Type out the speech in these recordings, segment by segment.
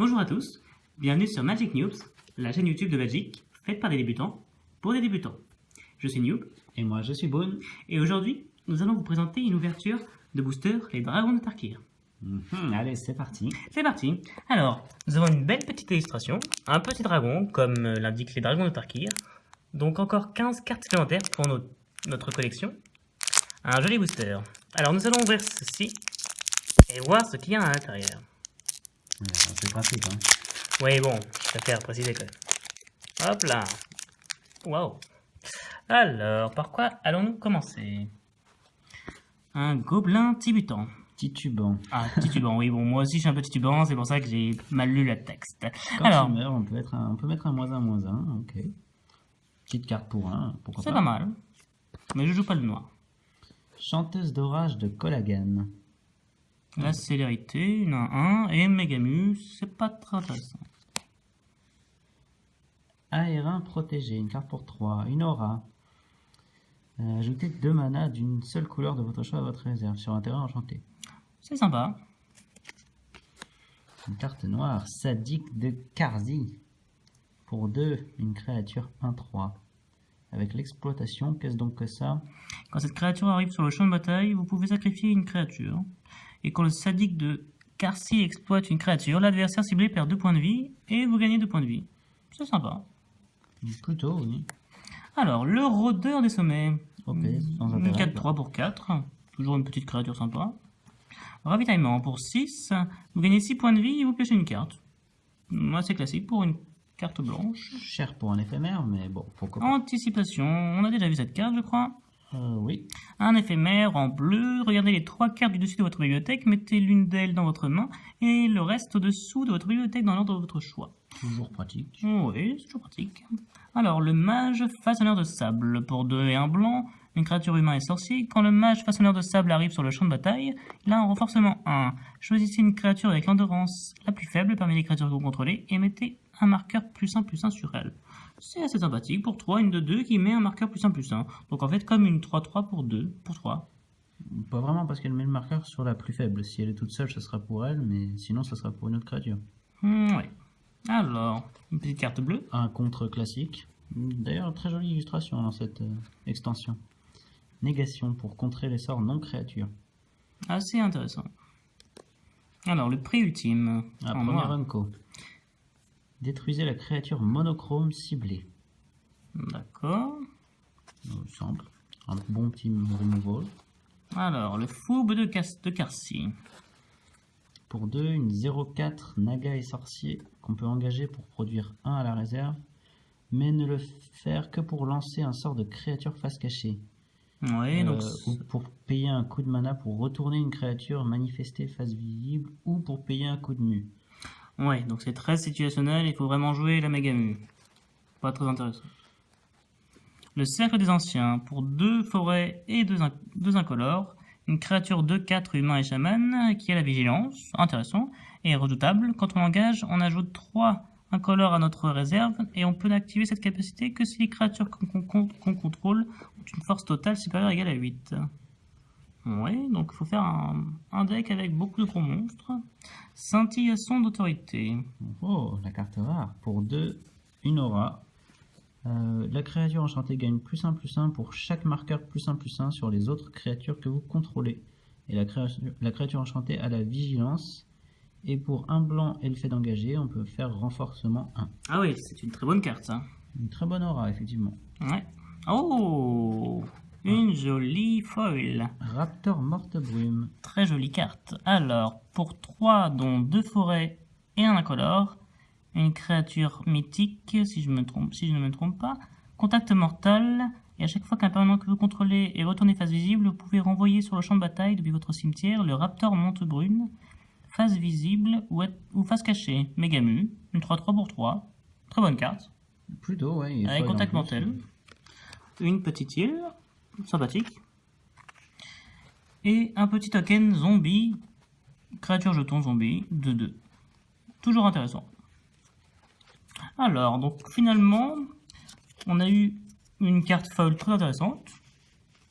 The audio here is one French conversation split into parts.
Bonjour à tous, bienvenue sur Magic Noobs, la chaîne YouTube de Magic, faite par des débutants, pour des débutants. Je suis Noob. Et moi je suis Boone. Et aujourd'hui, nous allons vous présenter une ouverture de booster Les Dragons de Tarkir. Allez, c'est parti. C'est parti. Alors, nous avons une belle petite illustration, un petit dragon, comme l'indiquent Les Dragons de Tarkir. Donc encore 15 cartes supplémentaires pour notre collection. Un joli booster. Alors nous allons ouvrir ceci et voir ce qu'il y a à l'intérieur. C'est pratique, hein. Oui, bon, je préfère préciser quand même. Hop là. Waouh. Alors, par quoi allons-nous commencer? Un gobelin titubant. Titubant. Ah, titubant, oui, bon, moi aussi je suis un peu titubant, c'est pour ça que j'ai mal lu le texte. Quand Alors, il meurt, on peut mettre un -1, ok. Petite carte pour 1, pourquoi c'est pas. pas mal. Mais je joue pas le noir. Chanteuse d'orage de Collaghan. La célérité, une 1 et Megamu, c'est pas très intéressant. Aérin protégé, une carte pour 3, une aura. Ajoutez 2 mana d'une seule couleur de votre choix à votre réserve sur un terrain enchanté. C'est sympa. Une carte noire, Sadique de Karzi. Pour 2, une créature 1-3. Avec l'exploitation, qu'est-ce donc que ça? Quand cette créature arrive sur le champ de bataille, vous pouvez sacrifier une créature. Et quand le sadique de Karsi exploite une créature, l'adversaire ciblé perd 2 points de vie et vous gagnez 2 points de vie. C'est sympa. Plutôt, oui. Alors, le rôdeur des sommets. Ok, sans Une intérêt. 4-3 pour 4. Toujours une petite créature sympa. Ravitaillement pour 6. Vous gagnez 6 points de vie et vous piochez une carte. Assez classique pour une carte blanche. Cher pour un éphémère, mais bon, pourquoi pas. Anticipation. On a déjà vu cette carte, je crois. Oui. Un éphémère en bleu. Regardez les 3 cartes du dessus de votre bibliothèque. Mettez l'une d'elles dans votre main et le reste au-dessous de votre bibliothèque dans l'ordre de votre choix. Toujours pratique. Oui, c'est toujours pratique. Alors, le mage façonneur de sable. Pour 2 et 1 blanc, une créature humain et sorcier. Quand le mage façonneur de sable arrive sur le champ de bataille, il a un renforcement 1. Choisissez une créature avec l'endurance la plus faible parmi les créatures que vous contrôlez et mettez un marqueur +1/+1 sur elle. C'est assez sympathique. Pour 3, une de 2 qui met un marqueur +1/+1. Donc en fait, comme une 3-3 pour 2, pour 3. Pas vraiment parce qu'elle met le marqueur sur la plus faible. Si elle est toute seule, ce sera pour elle, mais sinon, ce sera pour une autre créature. Oui. Alors, une petite carte bleue. Un contre classique. D'ailleurs, très jolie illustration dans cette extension. Négation pour contrer les sorts non créatures. Assez intéressant. Alors, le prix ultime. Un en premier noir. Runco. Détruisez la créature monochrome ciblée. D'accord. Simple. Un bon petit removal. Alors, le fourbe de Karsi. Pour 2, une 0-4 Naga et sorcier qu'on peut engager pour produire 1 à la réserve, mais ne le faire que pour lancer un sort de créature face cachée. Oui, donc. Ou pour payer un coup de mana pour retourner une créature manifestée face visible, ou pour payer un coup de mu. Ouais, donc c'est très situationnel, il faut vraiment jouer la Megamu. Pas très intéressant. Le cercle des anciens, pour 2 forêts et 2 incolores. Une créature 2-4 humain et chaman qui a la vigilance, intéressant, et redoutable. Quand on l'engage, on ajoute 3 incolores à notre réserve et on peut n'activer cette capacité que si les créatures qu'on contrôle ont une force totale supérieure ou égale à 8. Ouais, donc il faut faire un deck avec beaucoup de gros monstres. Scintillation d'autorité. Oh, la carte rare. Pour 2, une aura. La créature enchantée gagne +1/+1 pour chaque marqueur +1/+1 sur les autres créatures que vous contrôlez. Et la créature enchantée a la vigilance. Et pour un blanc et le fait d'engager, on peut faire renforcement 1. Ah oui, c'est une très bonne carte ça. Une très bonne aura, effectivement. Ouais. Oh, une jolie foil. Raptor morte brume. Très jolie carte. Alors, pour 3, dont 2 forêts et un incolore, une créature mythique, si je ne me trompe pas, contact mortal, et à chaque fois qu'un permanent que vous contrôlez est retourné face visible, vous pouvez renvoyer sur le champ de bataille depuis votre cimetière le Raptor monte brune, face visible ou face cachée, Megamu, une 3-3 pour 3, très bonne carte, Plutôt, ouais. avec contact mortel, une petite île, sympathique, et un petit token zombie, créature jeton zombie, de 2. Toujours intéressant. Alors, donc finalement, on a eu une carte foil très intéressante,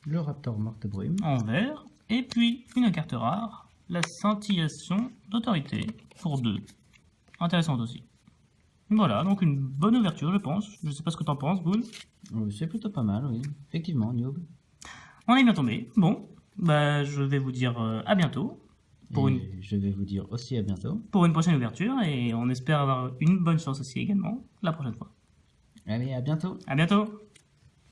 Le Raptor morte brume. en vert, et puis une carte rare, la scintillation d'autorité, pour 2. intéressante aussi. Voilà, donc une bonne ouverture, je pense. Je sais pas ce que t'en penses, Boone. C'est plutôt pas mal, oui. Effectivement, Niobe. On est bien tombé. Bon, bah, je vais vous dire à bientôt Je vais vous dire aussi à bientôt. pour une prochaine ouverture et on espère avoir une bonne chance aussi également la prochaine fois. Allez, à bientôt. À bientôt!